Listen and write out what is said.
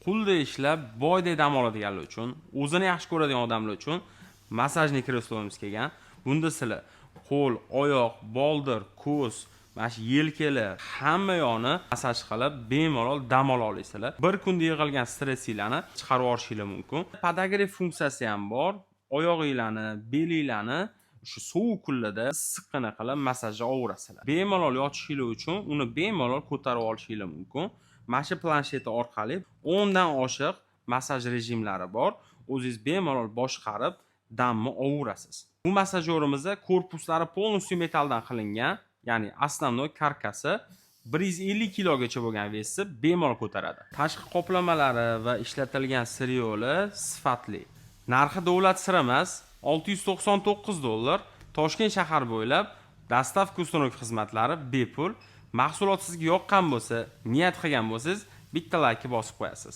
Qulda ishlab, boydek dam oladiganlar uchun, o'zini yaxshi ko'radigan odamlar uchun massajli kreslomuz kelgan. Bunda sizlar qo'l, oyoq, boldir, ko'z, mana shu yelkalar hamma yoqni massaj qilib, bemalol dam ola olasizlar. Bir kunda yig'ilgan stressinglarni chiqarib yuborishinglar mumkin. Podogrev funksiyasi ham bor. Oyog'inglarni, belinglarni shu sovuq kunlarda issiqqina qilib masajga olaverasizlar. Bemalol yotishinglar uchun uni bemalol ko'tarib olishinglar mumkin. Mana shu planshet orqali 10 dan oshiq masaj rejimlari bor. O'zingiz bemalol boshqarib damni olaverasiz. Bu masajyorimizda korpuslari полностью metalldan qilingan, ya'ni основной karkasi 150 kilogacha bo'lgan vesi bemalol ko'taradi. Tashqi qoplamalari va ishlatilgan siryo'li sifatli. Narxi davlat siri emas, $699. Toshkent shahar bo'ylab dostavka ustanok xizmatlari bepul. Mahsulot sizga yoqqan bo'lsa, niyat qilgan bo'lsangiz, bitta like bosib qo'yasiz.